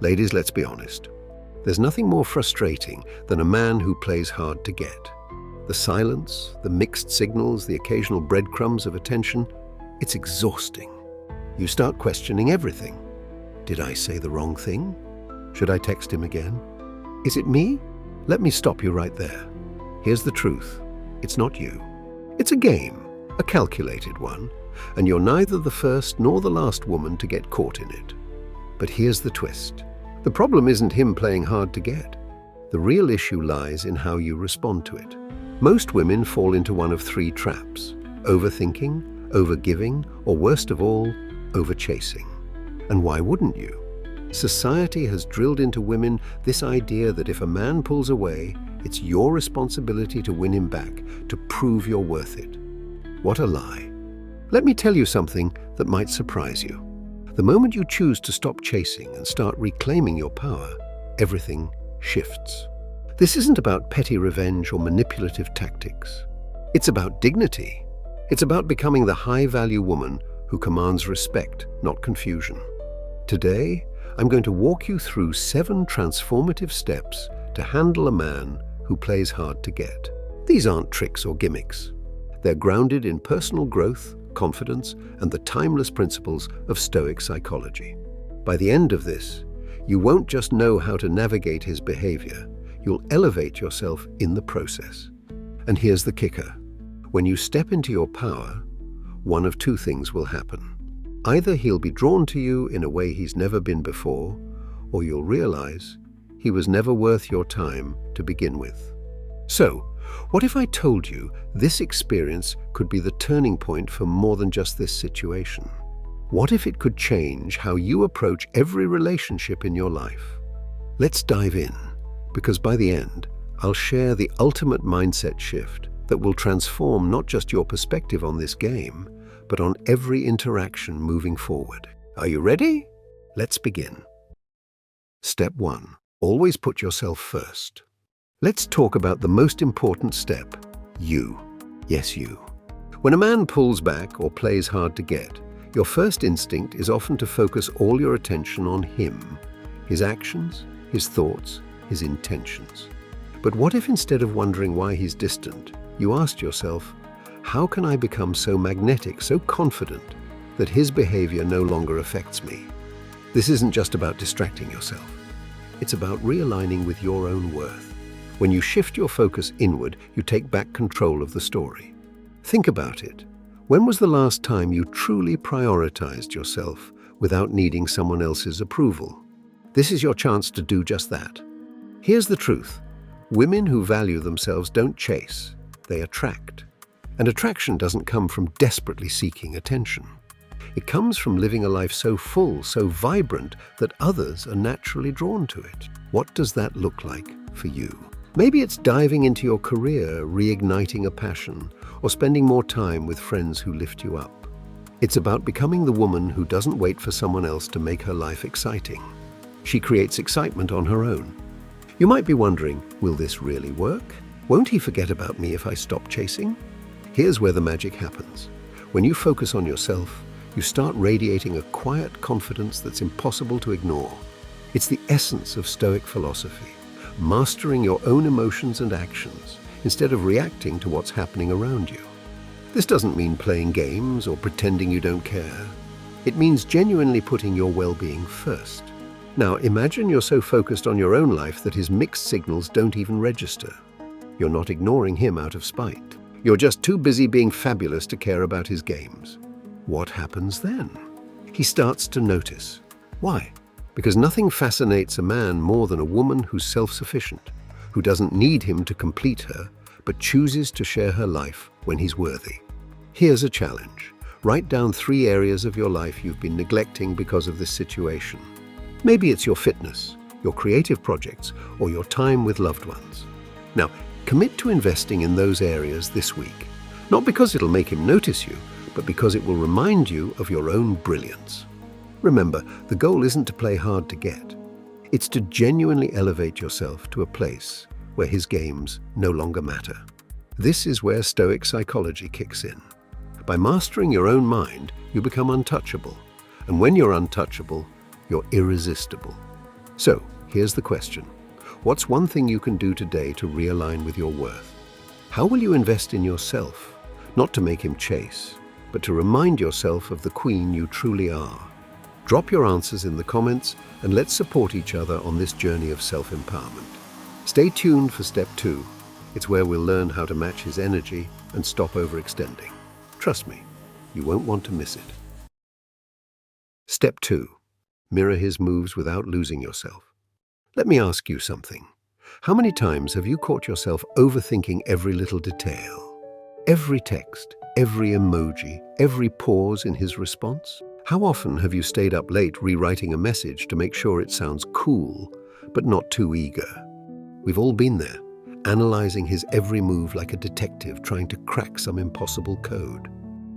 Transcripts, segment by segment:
Ladies, let's be honest. There's nothing more frustrating than a man who plays hard to get. The silence, the mixed signals, the occasional breadcrumbs of attention, it's exhausting. You start questioning everything. Did I say the wrong thing? Should I text him again? Is it me? Let me stop you right there. Here's the truth. It's not you. It's a game, a calculated one, and you're neither the first nor the last woman to get caught in it. But here's the twist. The problem isn't him playing hard to get. The real issue lies in how you respond to it. Most women fall into one of three traps: overthinking, overgiving, or worst of all, overchasing. And why wouldn't you? Society has drilled into women this idea that if a man pulls away, it's your responsibility to win him back, to prove you're worth it. What a lie. Let me tell you something that might surprise you. The moment you choose to stop chasing and start reclaiming your power, everything shifts. This isn't about petty revenge or manipulative tactics. It's about dignity. It's about becoming the high-value woman who commands respect, not confusion. Today, I'm going to walk you through 7 transformative steps to handle a man who plays hard to get. These aren't tricks or gimmicks. They're grounded in personal growth, confidence, and the timeless principles of Stoic psychology. By the end of this, you won't just know how to navigate his behavior, you'll elevate yourself in the process. And here's the kicker. When you step into your power, one of 2 things will happen. Either he'll be drawn to you in a way he's never been before, or you'll realize he was never worth your time to begin with. So, what if I told you this experience could be the turning point for more than just this situation? What if it could change how you approach every relationship in your life? Let's dive in, because by the end, I'll share the ultimate mindset shift that will transform not just your perspective on this game, but on every interaction moving forward. Are you ready? Let's begin. Step 1. Always put yourself first. Let's talk about the most important step, you. Yes, you. When a man pulls back or plays hard to get, your first instinct is often to focus all your attention on him, his actions, his thoughts, his intentions. But what if instead of wondering why he's distant, you asked yourself, how can I become so magnetic, so confident, that his behavior no longer affects me? This isn't just about distracting yourself. It's about realigning with your own worth. When you shift your focus inward, you take back control of the story. Think about it. When was the last time you truly prioritized yourself without needing someone else's approval? This is your chance to do just that. Here's the truth. Women who value themselves don't chase, they attract. And attraction doesn't come from desperately seeking attention. It comes from living a life so full, so vibrant, that others are naturally drawn to it. What does that look like for you? Maybe it's diving into your career, reigniting a passion, or spending more time with friends who lift you up. It's about becoming the woman who doesn't wait for someone else to make her life exciting. She creates excitement on her own. You might be wondering, will this really work? Won't he forget about me if I stop chasing? Here's where the magic happens. When you focus on yourself, you start radiating a quiet confidence that's impossible to ignore. It's the essence of Stoic philosophy, mastering your own emotions and actions instead of reacting to what's happening around you. This doesn't mean playing games or pretending you don't care. It means genuinely putting your well-being first. Now, imagine you're so focused on your own life that his mixed signals don't even register. You're not ignoring him out of spite. You're just too busy being fabulous to care about his games. What happens then? He starts to notice. Why? Because nothing fascinates a man more than a woman who's self-sufficient, who doesn't need him to complete her, but chooses to share her life when he's worthy. Here's a challenge. Write down 3 areas of your life you've been neglecting because of this situation. Maybe it's your fitness, your creative projects, or your time with loved ones. Now, commit to investing in those areas this week, not because it'll make him notice you, but because it will remind you of your own brilliance. Remember, the goal isn't to play hard to get. It's to genuinely elevate yourself to a place where his games no longer matter. This is where Stoic psychology kicks in. By mastering your own mind, you become untouchable. And when you're untouchable, you're irresistible. So, here's the question. What's one thing you can do today to realign with your worth? How will you invest in yourself, not to make him chase, but to remind yourself of the queen you truly are? Drop your answers in the comments and let's support each other on this journey of self-empowerment. Stay tuned for step 2. It's where we'll learn how to match his energy and stop overextending. Trust me, you won't want to miss it. Step 2. Mirror his moves without losing yourself. Let me ask you something. How many times have you caught yourself overthinking every little detail? Every text, every emoji, every pause in his response? How often have you stayed up late rewriting a message to make sure it sounds cool, but not too eager? We've all been there, analyzing his every move like a detective trying to crack some impossible code.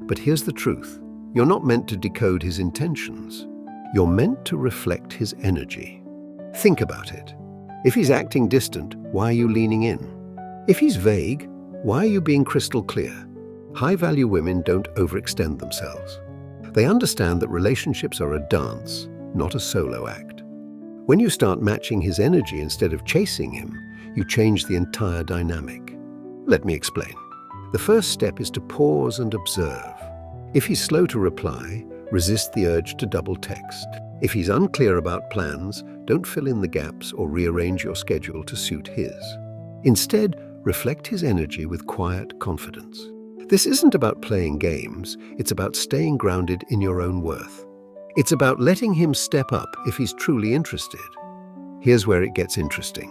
But here's the truth. You're not meant to decode his intentions. You're meant to reflect his energy. Think about it. If he's acting distant, why are you leaning in? If he's vague, why are you being crystal clear? High-value women don't overextend themselves. They understand that relationships are a dance, not a solo act. When you start matching his energy instead of chasing him, you change the entire dynamic. Let me explain. The first step is to pause and observe. If he's slow to reply, resist the urge to double text. If he's unclear about plans, don't fill in the gaps or rearrange your schedule to suit his. Instead, reflect his energy with quiet confidence. This isn't about playing games, it's about staying grounded in your own worth. It's about letting him step up if he's truly interested. Here's where it gets interesting.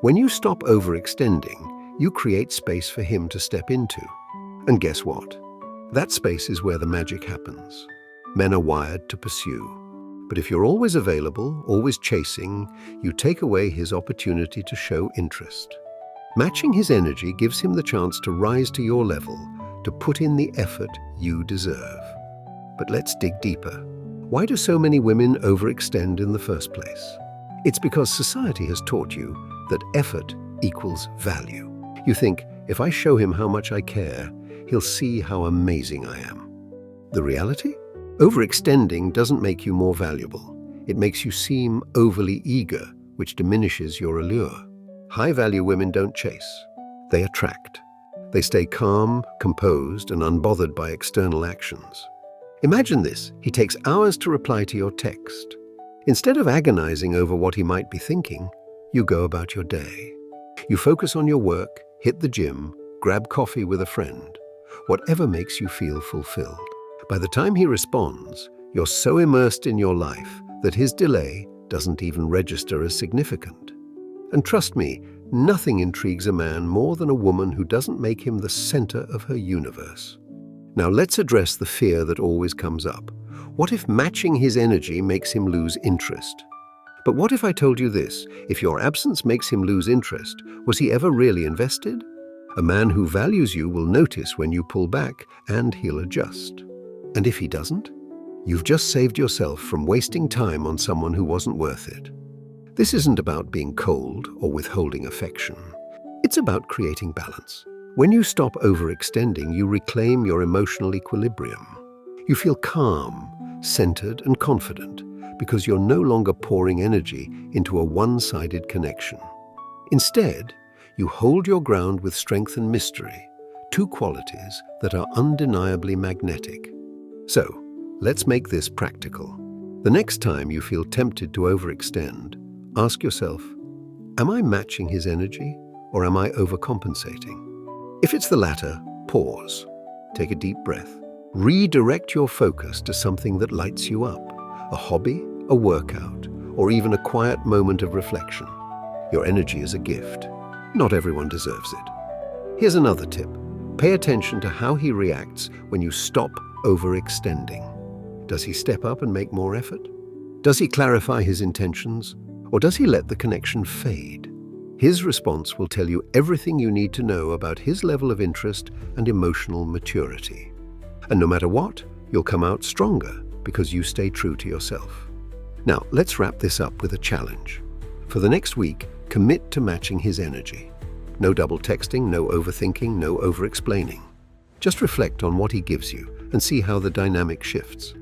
When you stop overextending, you create space for him to step into. And guess what? That space is where the magic happens. Men are wired to pursue. But if you're always available, always chasing, you take away his opportunity to show interest. Matching his energy gives him the chance to rise to your level, to put in the effort you deserve. But let's dig deeper. Why do so many women overextend in the first place? It's because society has taught you that effort equals value. You think, if I show him how much I care, he'll see how amazing I am. The reality? Overextending doesn't make you more valuable. It makes you seem overly eager, which diminishes your allure. High-value women don't chase. They attract. They stay calm, composed, and unbothered by external actions. Imagine this. He takes hours to reply to your text. Instead of agonizing over what he might be thinking, you go about your day. You focus on your work, hit the gym, grab coffee with a friend, whatever makes you feel fulfilled. By the time he responds, you're so immersed in your life that his delay doesn't even register as significant. And trust me, nothing intrigues a man more than a woman who doesn't make him the center of her universe. Now let's address the fear that always comes up. What if matching his energy makes him lose interest? But what if I told you this? If your absence makes him lose interest, was he ever really invested? A man who values you will notice when you pull back, and he'll adjust. And if he doesn't, you've just saved yourself from wasting time on someone who wasn't worth it. This isn't about being cold or withholding affection. It's about creating balance. When you stop overextending, you reclaim your emotional equilibrium. You feel calm, centered, and confident because you're no longer pouring energy into a one-sided connection. Instead, you hold your ground with strength and mystery, two qualities that are undeniably magnetic. So, let's make this practical. The next time you feel tempted to overextend, ask yourself, am I matching his energy or am I overcompensating? If it's the latter, pause. Take a deep breath. Redirect your focus to something that lights you up, a hobby, a workout, or even a quiet moment of reflection. Your energy is a gift. Not everyone deserves it. Here's another tip. Pay attention to how he reacts when you stop overextending. Does he step up and make more effort? Does he clarify his intentions? Or does he let the connection fade? His response will tell you everything you need to know about his level of interest and emotional maturity. And no matter what, you'll come out stronger because you stay true to yourself. Now, let's wrap this up with a challenge. For the next week, commit to matching his energy. No double texting, no overthinking, no over-explaining. Just reflect on what he gives you and see how the dynamic shifts.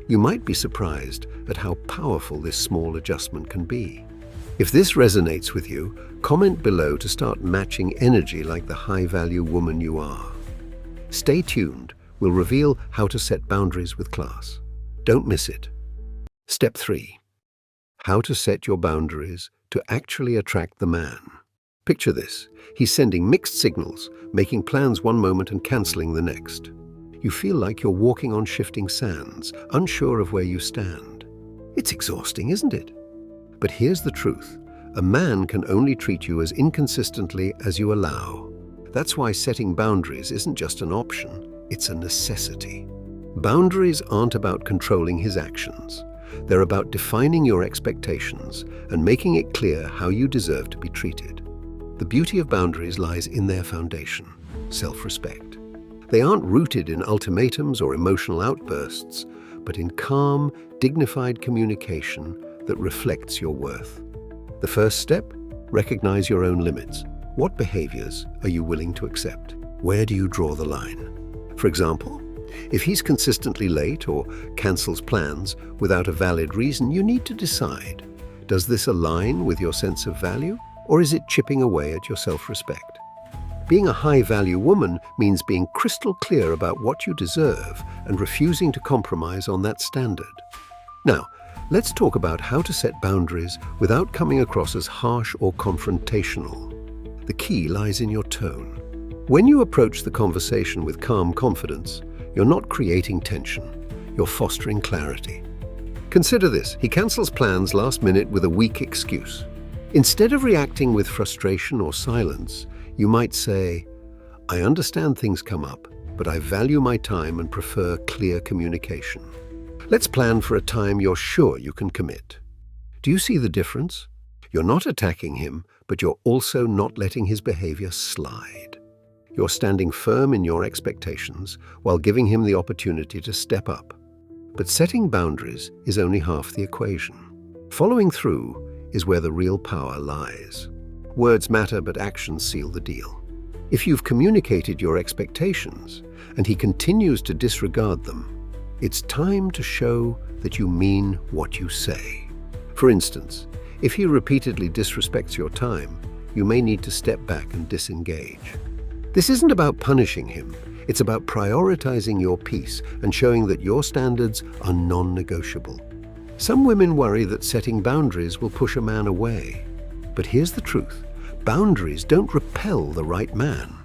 You might be surprised at how powerful this small adjustment can be. If this resonates with you, comment below to start matching energy like the high-value woman you are. Stay tuned. We'll reveal how to set boundaries with class. Don't miss it. Step 3. How to set your boundaries to actually attract the man. Picture this. He's sending mixed signals, making plans one moment and cancelling the next. You feel like you're walking on shifting sands, unsure of where you stand. It's exhausting, isn't it? But here's the truth. A man can only treat you as inconsistently as you allow. That's why setting boundaries isn't just an option, it's a necessity. Boundaries aren't about controlling his actions. They're about defining your expectations and making it clear how you deserve to be treated. The beauty of boundaries lies in their foundation, self-respect. They aren't rooted in ultimatums or emotional outbursts, but in calm, dignified communication that reflects your worth. The first step? Recognize your own limits. What behaviors are you willing to accept? Where do you draw the line? For example, if he's consistently late or cancels plans without a valid reason, you need to decide, does this align with your sense of value, or is it chipping away at your self-respect? Being a high-value woman means being crystal clear about what you deserve and refusing to compromise on that standard. Now, let's talk about how to set boundaries without coming across as harsh or confrontational. The key lies in your tone. When you approach the conversation with calm confidence, you're not creating tension, you're fostering clarity. Consider this, he cancels plans last minute with a weak excuse. Instead of reacting with frustration or silence, you might say, I understand things come up, but I value my time and prefer clear communication. Let's plan for a time you're sure you can commit. Do you see the difference? You're not attacking him, but you're also not letting his behavior slide. You're standing firm in your expectations while giving him the opportunity to step up. But setting boundaries is only half the equation. Following through is where the real power lies. Words matter, but actions seal the deal. If you've communicated your expectations and he continues to disregard them, it's time to show that you mean what you say. For instance, if he repeatedly disrespects your time, you may need to step back and disengage. This isn't about punishing him. It's about prioritizing your peace and showing that your standards are non-negotiable. Some women worry that setting boundaries will push a man away. But here's the truth. Boundaries don't repel the right man.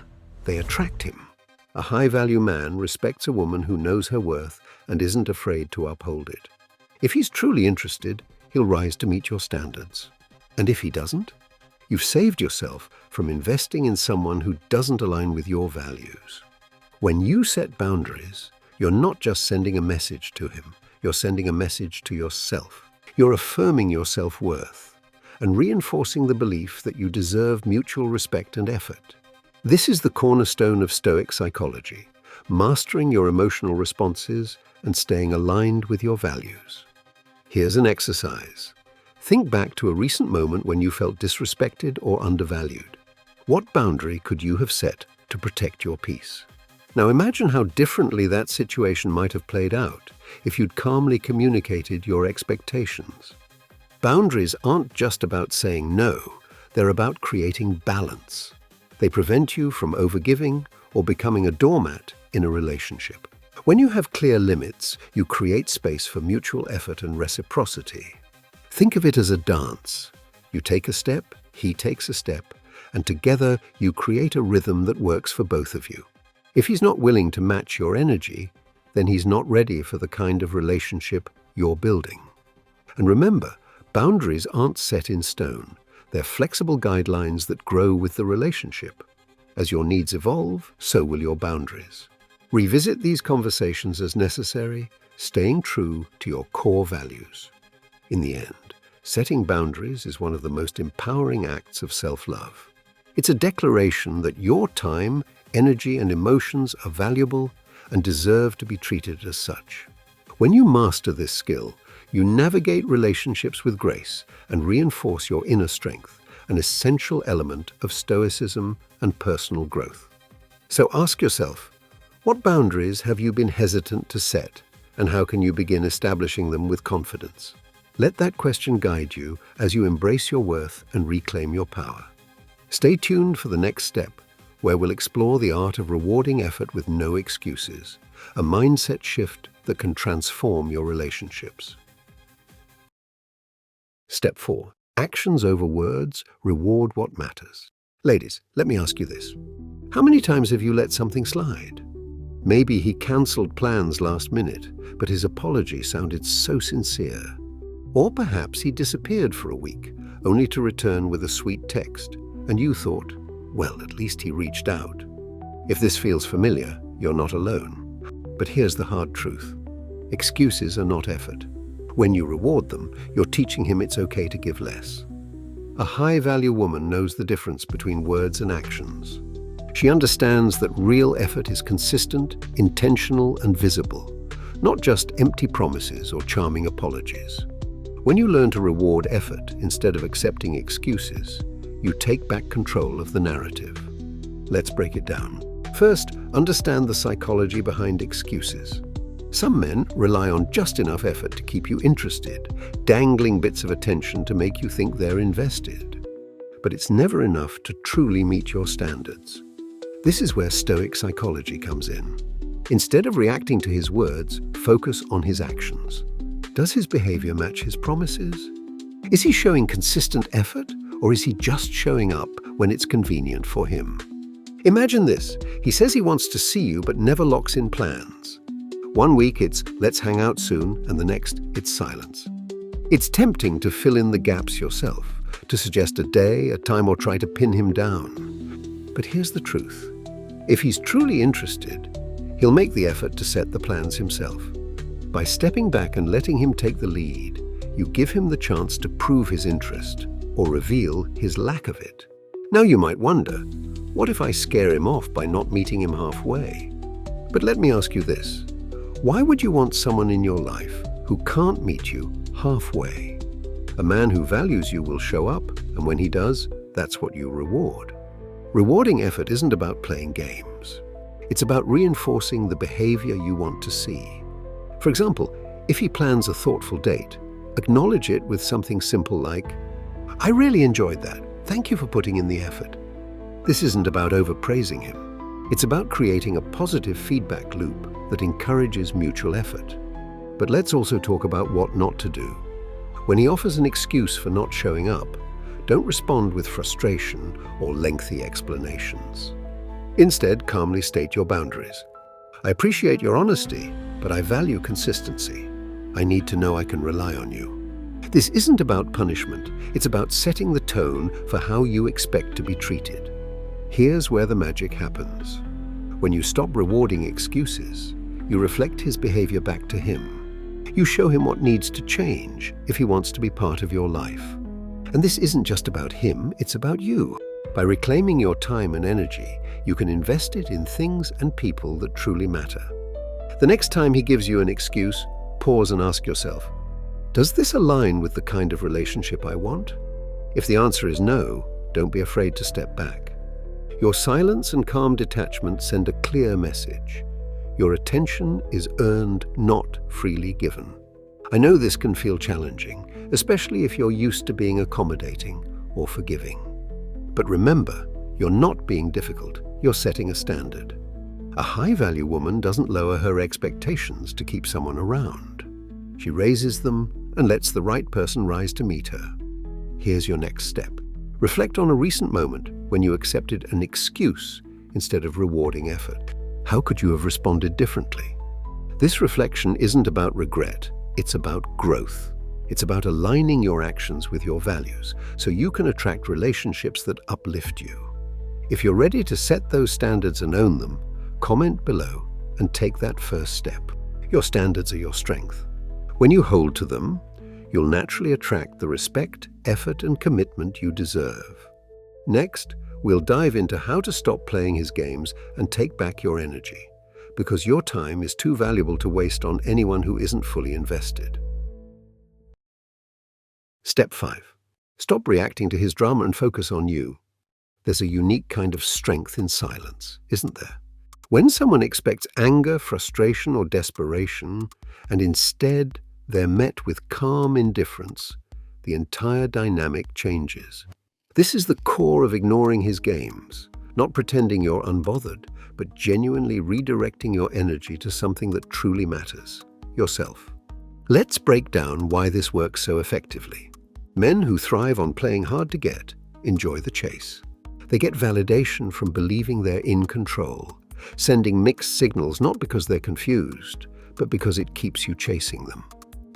They attract him. A high-value man respects a woman who knows her worth and isn't afraid to uphold it. If he's truly interested, he'll rise to meet your standards. And if he doesn't, you've saved yourself from investing in someone who doesn't align with your values. When you set boundaries, you're not just sending a message to him, you're sending a message to yourself. You're affirming your self-worth and reinforcing the belief that you deserve mutual respect and effort. This is the cornerstone of Stoic psychology, mastering your emotional responses and staying aligned with your values. Here's an exercise. Think back to a recent moment when you felt disrespected or undervalued. What boundary could you have set to protect your peace? Now imagine how differently that situation might have played out if you'd calmly communicated your expectations. Boundaries aren't just about saying no, they're about creating balance. They prevent you from overgiving or becoming a doormat in a relationship. When you have clear limits, you create space for mutual effort and reciprocity. Think of it as a dance. You take a step, he takes a step, and together you create a rhythm that works for both of you. If he's not willing to match your energy, then he's not ready for the kind of relationship you're building. And remember, boundaries aren't set in stone. They're flexible guidelines that grow with the relationship. As your needs evolve, so will your boundaries. Revisit these conversations as necessary, staying true to your core values. In the end, setting boundaries is one of the most empowering acts of self-love. It's a declaration that your time, energy, and emotions are valuable and deserve to be treated as such. When you master this skill, you navigate relationships with grace and reinforce your inner strength, an essential element of Stoicism and personal growth. So ask yourself, what boundaries have you been hesitant to set, and how can you begin establishing them with confidence? Let that question guide you as you embrace your worth and reclaim your power. Stay tuned for the next step, where we'll explore the art of rewarding effort with no excuses, a mindset shift that can transform your relationships. Step 4. Actions over words, reward what matters. Ladies, let me ask you this. How many times have you let something slide? Maybe he cancelled plans last minute, but his apology sounded so sincere. Or perhaps he disappeared for a week, only to return with a sweet text, and you thought, well, at least he reached out. If this feels familiar, you're not alone. But here's the hard truth. Excuses are not effort. When you reward them, you're teaching him it's okay to give less. A high-value woman knows the difference between words and actions. She understands that real effort is consistent, intentional, and visible, not just empty promises or charming apologies. When you learn to reward effort instead of accepting excuses, you take back control of the narrative. Let's break it down. First, understand the psychology behind excuses. Some men rely on just enough effort to keep you interested, dangling bits of attention to make you think they're invested. But it's never enough to truly meet your standards. This is where Stoic psychology comes in. Instead of reacting to his words, focus on his actions. Does his behavior match his promises? Is he showing consistent effort, or is he just showing up when it's convenient for him? Imagine this. He says he wants to see you but never locks in plans. One week it's let's hang out soon, and the next it's silence. It's tempting to fill in the gaps yourself, to suggest a day, a time, or try to pin him down. But here's the truth. If he's truly interested, he'll make the effort to set the plans himself. By stepping back and letting him take the lead, you give him the chance to prove his interest or reveal his lack of it. Now you might wonder, what if I scare him off by not meeting him halfway? But let me ask you this. Why would you want someone in your life who can't meet you halfway? A man who values you will show up, and when he does, that's what you reward. Rewarding effort isn't about playing games. It's about reinforcing the behavior you want to see. For example, if he plans a thoughtful date, acknowledge it with something simple like, "I really enjoyed that. Thank you for putting in the effort." This isn't about overpraising him. It's about creating a positive feedback loop that encourages mutual effort. But let's also talk about what not to do. When he offers an excuse for not showing up, don't respond with frustration or lengthy explanations. Instead, calmly state your boundaries. "I appreciate your honesty, but I value consistency. I need to know I can rely on you." This isn't about punishment. It's about setting the tone for how you expect to be treated. Here's where the magic happens. When you stop rewarding excuses, you reflect his behavior back to him. You show him what needs to change if he wants to be part of your life. And this isn't just about him, it's about you. By reclaiming your time and energy, you can invest it in things and people that truly matter. The next time he gives you an excuse, pause and ask yourself, does this align with the kind of relationship I want? If the answer is no, don't be afraid to step back. Your silence and calm detachment send a clear message. Your attention is earned, not freely given. I know this can feel challenging, especially if you're used to being accommodating or forgiving. But remember, you're not being difficult, you're setting a standard. A high-value woman doesn't lower her expectations to keep someone around. She raises them and lets the right person rise to meet her. Here's your next step. Reflect on a recent moment when you accepted an excuse instead of rewarding effort. How could you have responded differently? This reflection isn't about regret, it's about growth. It's about aligning your actions with your values so you can attract relationships that uplift you. If you're ready to set those standards and own them, comment below and take that first step. Your standards are your strength. When you hold to them, you'll naturally attract the respect, effort, and commitment you deserve. Next, we'll dive into how to stop playing his games and take back your energy, because your time is too valuable to waste on anyone who isn't fully invested. Step 5. Stop reacting to his drama and focus on you. There's a unique kind of strength in silence, isn't there? When someone expects anger, frustration, or desperation, and instead they're met with calm indifference, the entire dynamic changes. This is the core of ignoring his games, not pretending you're unbothered, but genuinely redirecting your energy to something that truly matters, yourself. Let's break down why this works so effectively. Men who thrive on playing hard to get enjoy the chase. They get validation from believing they're in control, sending mixed signals not because they're confused, but because it keeps you chasing them.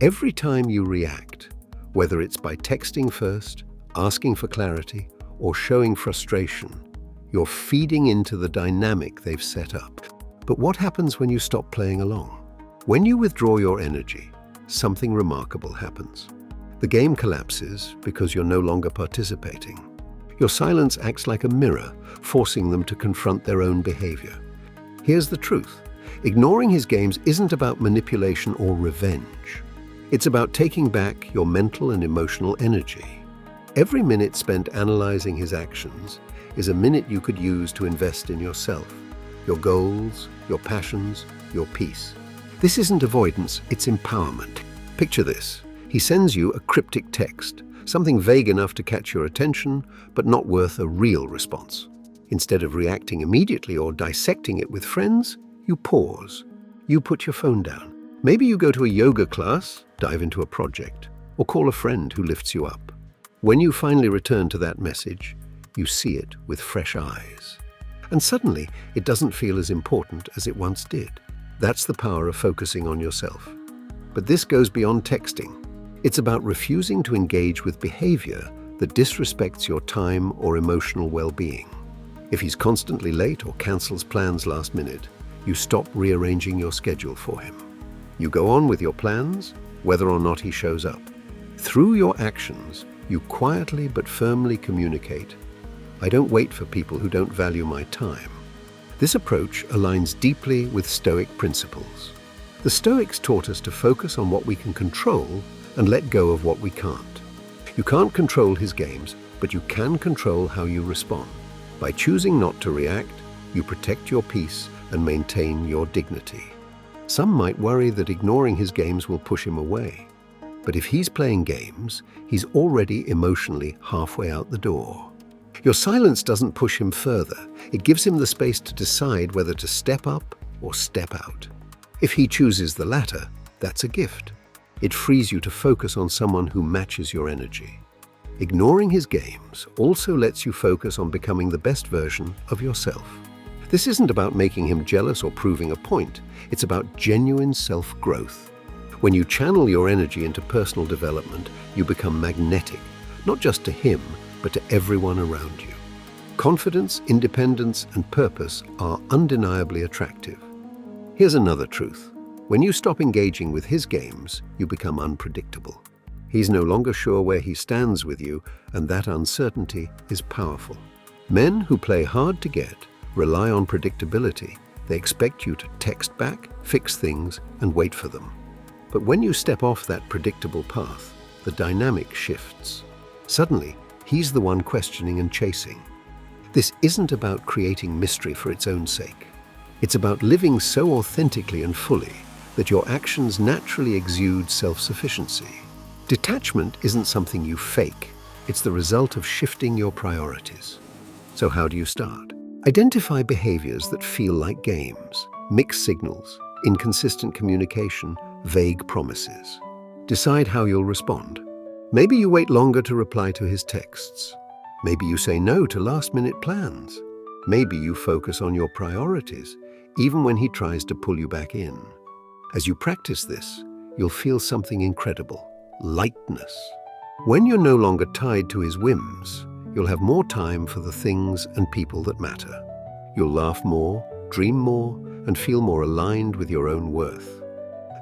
Every time you react, whether it's by texting first, asking for clarity, or showing frustration, you're feeding into the dynamic they've set up. But what happens when you stop playing along? When you withdraw your energy, something remarkable happens. The game collapses because you're no longer participating. Your silence acts like a mirror, forcing them to confront their own behavior. Here's the truth. Ignoring his games isn't about manipulation or revenge. It's about taking back your mental and emotional energy. Every minute spent analyzing his actions is a minute you could use to invest in yourself, your goals, your passions, your peace. This isn't avoidance, it's empowerment. Picture this. He sends you a cryptic text, something vague enough to catch your attention, but not worth a real response. Instead of reacting immediately or dissecting it with friends, you pause. You put your phone down. Maybe you go to a yoga class, dive into a project, or call a friend who lifts you up. When you finally return to that message, you see it with fresh eyes. And suddenly, it doesn't feel as important as it once did. That's the power of focusing on yourself. But this goes beyond texting. It's about refusing to engage with behavior that disrespects your time or emotional well-being. If he's constantly late or cancels plans last minute, you stop rearranging your schedule for him. You go on with your plans, whether or not he shows up. Through your actions, you quietly but firmly communicate, "I don't wait for people who don't value my time." This approach aligns deeply with Stoic principles. The Stoics taught us to focus on what we can control and let go of what we can't. You can't control his games, but you can control how you respond. By choosing not to react, you protect your peace and maintain your dignity. Some might worry that ignoring his games will push him away. But if he's playing games, he's already emotionally halfway out the door. Your silence doesn't push him further. It gives him the space to decide whether to step up or step out. If he chooses the latter, that's a gift. It frees you to focus on someone who matches your energy. Ignoring his games also lets you focus on becoming the best version of yourself. This isn't about making him jealous or proving a point. It's about genuine self-growth. When you channel your energy into personal development, you become magnetic, not just to him, but to everyone around you. Confidence, independence, and purpose are undeniably attractive. Here's another truth. When you stop engaging with his games, you become unpredictable. He's no longer sure where he stands with you, and that uncertainty is powerful. Men who play hard to get rely on predictability. They expect you to text back, fix things, and wait for them. But when you step off that predictable path, the dynamic shifts. Suddenly, he's the one questioning and chasing. This isn't about creating mystery for its own sake. It's about living so authentically and fully that your actions naturally exude self-sufficiency. Detachment isn't something you fake. It's the result of shifting your priorities. So how do you start? Identify behaviors that feel like games, mixed signals, inconsistent communication, vague promises. Decide how you'll respond. Maybe you wait longer to reply to his texts. Maybe you say no to last-minute plans. Maybe you focus on your priorities, even when he tries to pull you back in. As you practice this, you'll feel something incredible: lightness. When you're no longer tied to his whims, you'll have more time for the things and people that matter. You'll laugh more, dream more, and feel more aligned with your own worth.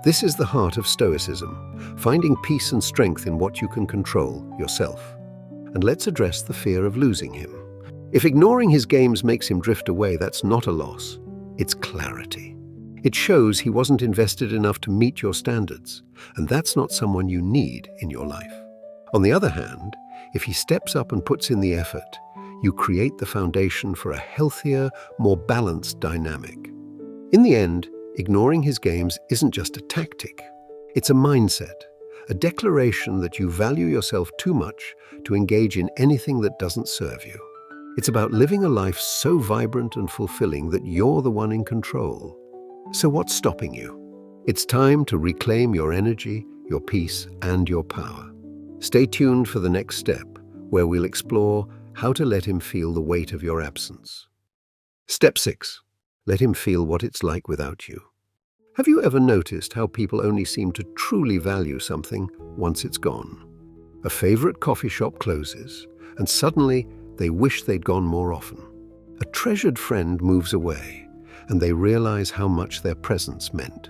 This is the heart of Stoicism, finding peace and strength in what you can control, yourself. And let's address the fear of losing him. If ignoring his games makes him drift away, that's not a loss. It's clarity. It shows he wasn't invested enough to meet your standards, and that's not someone you need in your life. On the other hand, if he steps up and puts in the effort, you create the foundation for a healthier, more balanced dynamic. In the end, ignoring his games isn't just a tactic. It's a mindset, a declaration that you value yourself too much to engage in anything that doesn't serve you. It's about living a life so vibrant and fulfilling that you're the one in control. So what's stopping you? It's time to reclaim your energy, your peace, and your power. Stay tuned for the next step, where we'll explore how to let him feel the weight of your absence. Step 6. Let him feel what it's like without you. Have you ever noticed how people only seem to truly value something once it's gone? A favorite coffee shop closes, and suddenly they wish they'd gone more often. A treasured friend moves away, and they realize how much their presence meant.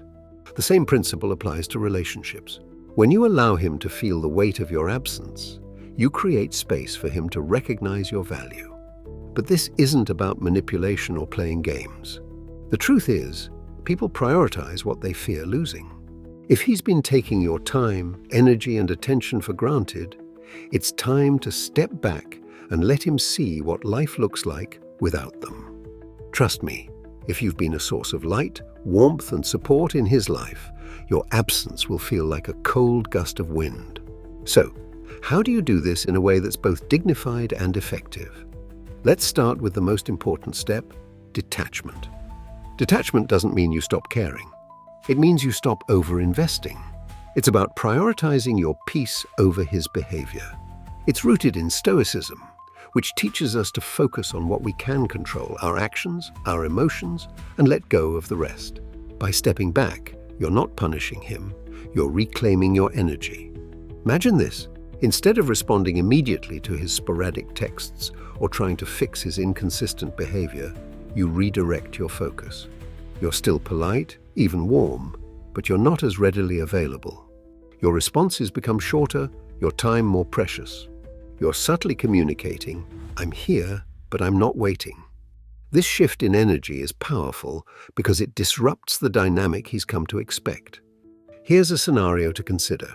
The same principle applies to relationships. When you allow him to feel the weight of your absence, you create space for him to recognize your value. But this isn't about manipulation or playing games. The truth is, people prioritize what they fear losing. If he's been taking your time, energy, and attention for granted, it's time to step back and let him see what life looks like without them. Trust me, if you've been a source of light, warmth, and support in his life, your absence will feel like a cold gust of wind. So, how do you do this in a way that's both dignified and effective? Let's start with the most important step, detachment. Detachment doesn't mean you stop caring. It means you stop over-investing. It's about prioritizing your peace over his behavior. It's rooted in Stoicism, which teaches us to focus on what we can control, our actions, our emotions, and let go of the rest. By stepping back, you're not punishing him, you're reclaiming your energy. Imagine this. Instead of responding immediately to his sporadic texts or trying to fix his inconsistent behavior, you redirect your focus. You're still polite, even warm, but you're not as readily available. Your responses become shorter, your time more precious. You're subtly communicating, I'm here, but I'm not waiting. This shift in energy is powerful because it disrupts the dynamic he's come to expect. Here's a scenario to consider.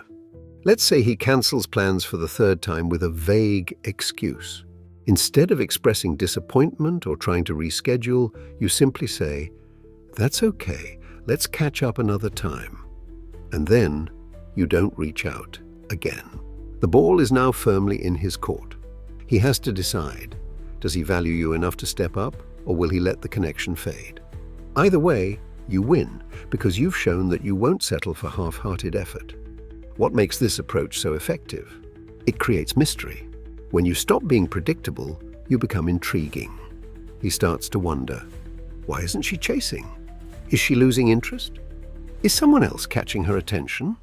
Let's say he cancels plans for the third time with a vague excuse. Instead of expressing disappointment or trying to reschedule, you simply say, "That's okay, let's catch up another time." And then you don't reach out again. The ball is now firmly in his court. He has to decide, does he value you enough to step up, or will he let the connection fade? Either way, you win, because you've shown that you won't settle for half-hearted effort. What makes this approach so effective? It creates mystery. When you stop being predictable, you become intriguing. He starts to wonder, why isn't she chasing? Is she losing interest? Is someone else catching her attention?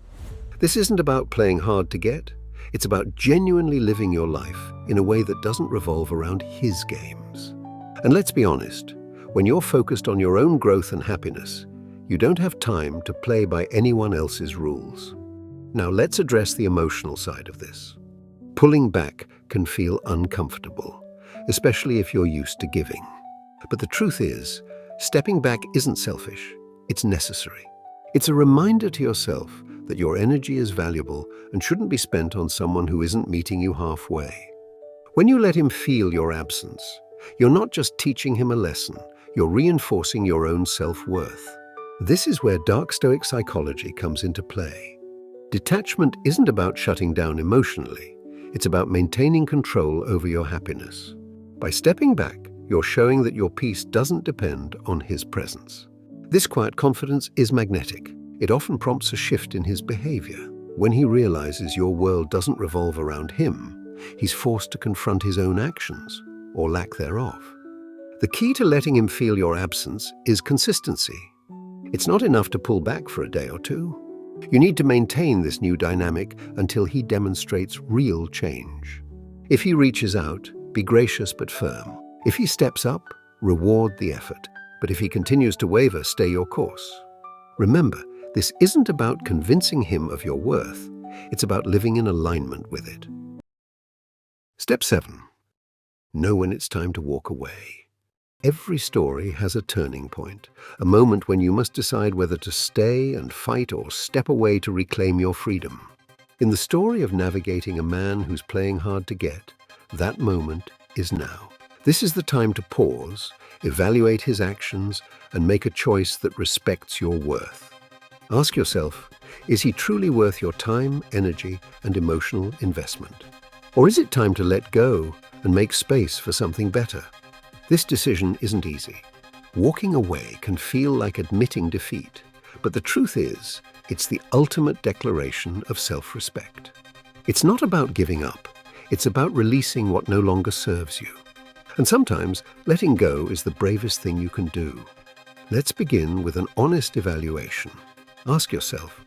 This isn't about playing hard to get. It's about genuinely living your life in a way that doesn't revolve around his games. And let's be honest, when you're focused on your own growth and happiness, you don't have time to play by anyone else's rules. Now let's address the emotional side of this. Pulling back can feel uncomfortable, especially if you're used to giving. But the truth is, stepping back isn't selfish, it's necessary. It's a reminder to yourself that your energy is valuable and shouldn't be spent on someone who isn't meeting you halfway. When you let him feel your absence, you're not just teaching him a lesson, you're reinforcing your own self-worth. This is where dark Stoic psychology comes into play. Detachment isn't about shutting down emotionally, it's about maintaining control over your happiness. By stepping back, you're showing that your peace doesn't depend on his presence. This quiet confidence is magnetic. It often prompts a shift in his behavior. When he realizes your world doesn't revolve around him, he's forced to confront his own actions, or lack thereof. The key to letting him feel your absence is consistency. It's not enough to pull back for a day or two. You need to maintain this new dynamic until he demonstrates real change. If he reaches out, be gracious but firm. If he steps up, reward the effort. But if he continues to waver, stay your course. Remember, this isn't about convincing him of your worth. It's about living in alignment with it. Step 7. Know when it's time to walk away. Every story has a turning point, a moment when you must decide whether to stay and fight or step away to reclaim your freedom. In the story of navigating a man who's playing hard to get, that moment is now. This is the time to pause, evaluate his actions, and make a choice that respects your worth. Ask yourself, is he truly worth your time, energy, and emotional investment? Or is it time to let go and make space for something better? This decision isn't easy. Walking away can feel like admitting defeat, but the truth is, it's the ultimate declaration of self-respect. It's not about giving up. It's about releasing what no longer serves you. And sometimes, letting go is the bravest thing you can do. Let's begin with an honest evaluation. Ask yourself,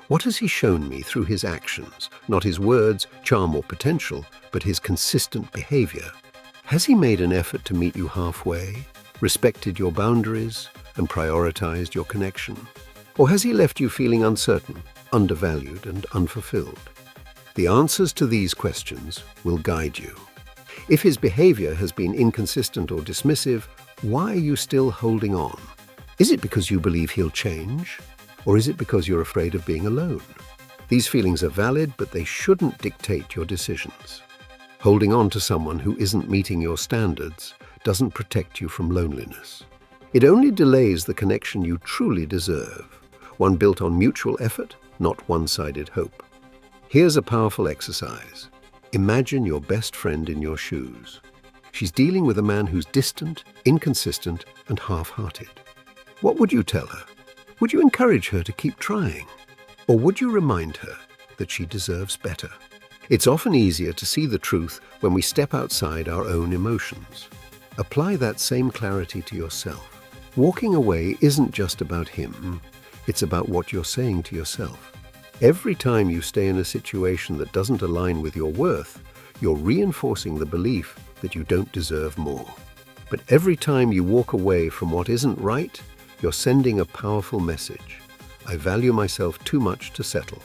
what has he shown me through his actions, not his words, charm, or potential, but his consistent behavior? Has he made an effort to meet you halfway, respected your boundaries, and prioritized your connection? Or has he left you feeling uncertain, undervalued, and unfulfilled? The answers to these questions will guide you. If his behavior has been inconsistent or dismissive, why are you still holding on? Is it because you believe he'll change? Or is it because you're afraid of being alone? These feelings are valid, but they shouldn't dictate your decisions. Holding on to someone who isn't meeting your standards doesn't protect you from loneliness. It only delays the connection you truly deserve, one built on mutual effort, not one-sided hope. Here's a powerful exercise. Imagine your best friend in your shoes. She's dealing with a man who's distant, inconsistent, and half-hearted. What would you tell her? Would you encourage her to keep trying? Or would you remind her that she deserves better? It's often easier to see the truth when we step outside our own emotions. Apply that same clarity to yourself. Walking away isn't just about him, it's about what you're saying to yourself. Every time you stay in a situation that doesn't align with your worth, you're reinforcing the belief that you don't deserve more. But every time you walk away from what isn't right, you're sending a powerful message. I value myself too much to settle.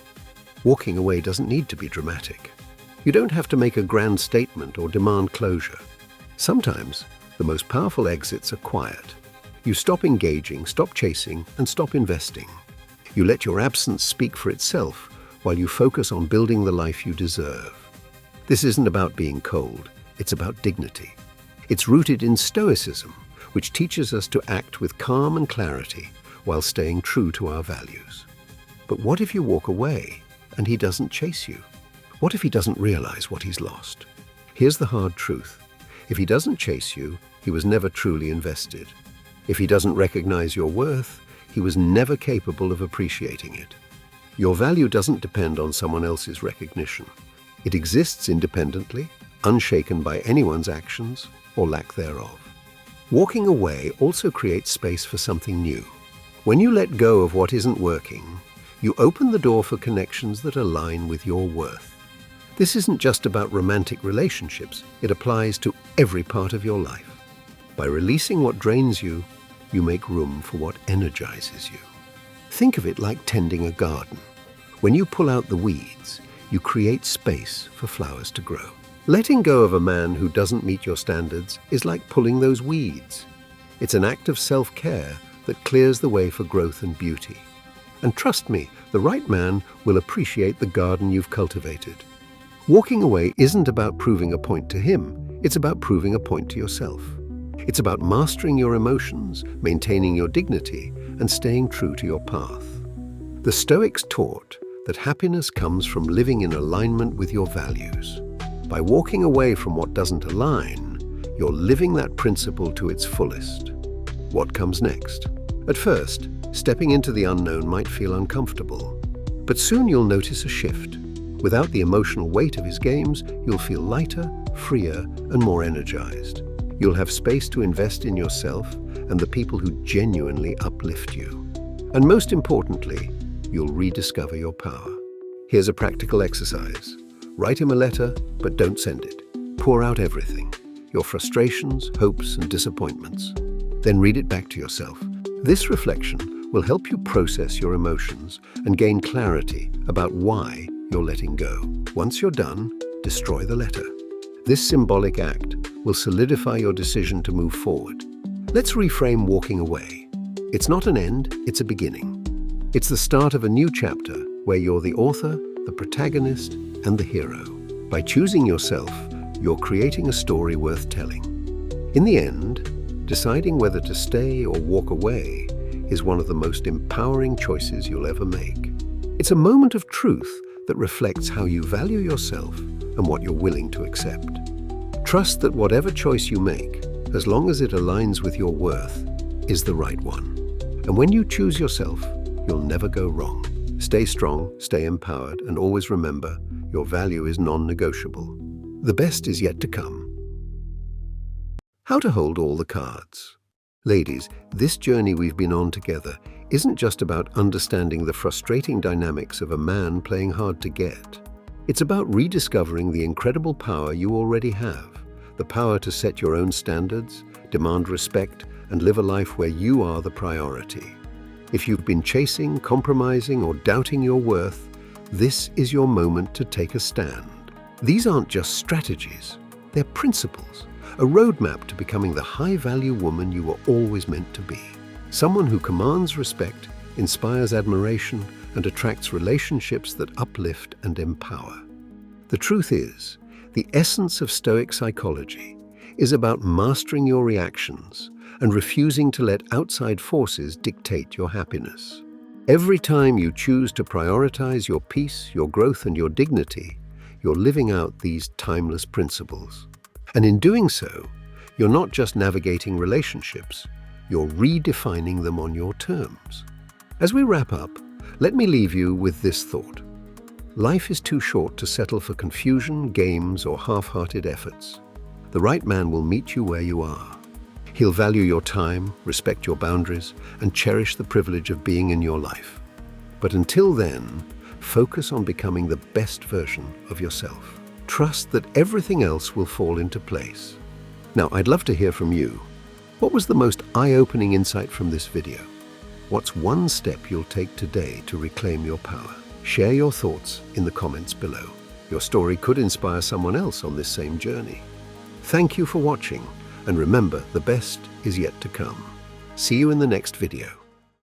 Walking away doesn't need to be dramatic. You don't have to make a grand statement or demand closure. Sometimes, the most powerful exits are quiet. You stop engaging, stop chasing, and stop investing. You let your absence speak for itself while you focus on building the life you deserve. This isn't about being cold, it's about dignity. It's rooted in Stoicism, which teaches us to act with calm and clarity while staying true to our values. But what if you walk away and he doesn't chase you? What if he doesn't realize what he's lost? Here's the hard truth. If he doesn't chase you, he was never truly invested. If he doesn't recognize your worth, he was never capable of appreciating it. Your value doesn't depend on someone else's recognition. It exists independently, unshaken by anyone's actions or lack thereof. Walking away also creates space for something new. When you let go of what isn't working, you open the door for connections that align with your worth. This isn't just about romantic relationships, it applies to every part of your life. By releasing what drains you, you make room for what energizes you. Think of it like tending a garden. When you pull out the weeds, you create space for flowers to grow. Letting go of a man who doesn't meet your standards is like pulling those weeds. It's an act of self-care that clears the way for growth and beauty. And trust me, the right man will appreciate the garden you've cultivated. Walking away isn't about proving a point to him, it's about proving a point to yourself. It's about mastering your emotions, maintaining your dignity, and staying true to your path. The Stoics taught that happiness comes from living in alignment with your values. By walking away from what doesn't align, you're living that principle to its fullest. What comes next? At first, stepping into the unknown might feel uncomfortable, but soon you'll notice a shift. Without the emotional weight of his games, you'll feel lighter, freer, and more energized. You'll have space to invest in yourself and the people who genuinely uplift you. And most importantly, you'll rediscover your power. Here's a practical exercise. Write him a letter, but don't send it. Pour out everything, your frustrations, hopes, and disappointments. Then read it back to yourself. This reflection will help you process your emotions and gain clarity about why you're letting go. Once you're done, destroy the letter. This symbolic act will solidify your decision to move forward. Let's reframe walking away. It's not an end, it's a beginning. It's the start of a new chapter where you're the author, the protagonist, and the hero. By choosing yourself, you're creating a story worth telling. In the end, deciding whether to stay or walk away is one of the most empowering choices you'll ever make. It's a moment of truth that reflects how you value yourself and what you're willing to accept. Trust that whatever choice you make, as long as it aligns with your worth, is the right one. And when you choose yourself, you'll never go wrong. Stay strong, stay empowered, and always remember, your value is non-negotiable. The best is yet to come. How to hold all the cards. Ladies, this journey we've been on together isn't just about understanding the frustrating dynamics of a man playing hard to get. It's about rediscovering the incredible power you already have, the power to set your own standards, demand respect, and live a life where you are the priority. If you've been chasing, compromising, or doubting your worth, this is your moment to take a stand. These aren't just strategies, they're principles, a roadmap to becoming the high-value woman you were always meant to be. Someone who commands respect, inspires admiration, and attracts relationships that uplift and empower. The truth is, the essence of Stoic psychology is about mastering your reactions and refusing to let outside forces dictate your happiness. Every time you choose to prioritize your peace, your growth, and your dignity, you're living out these timeless principles. And in doing so, you're not just navigating relationships, you're redefining them on your terms. As we wrap up, let me leave you with this thought. Life is too short to settle for confusion, games, or half-hearted efforts. The right man will meet you where you are. He'll value your time, respect your boundaries, and cherish the privilege of being in your life. But until then, focus on becoming the best version of yourself. Trust that everything else will fall into place. Now, I'd love to hear from you. What was the most eye-opening insight from this video? What's one step you'll take today to reclaim your power? Share your thoughts in the comments below. Your story could inspire someone else on this same journey. Thank you for watching, and remember, the best is yet to come. See you in the next video.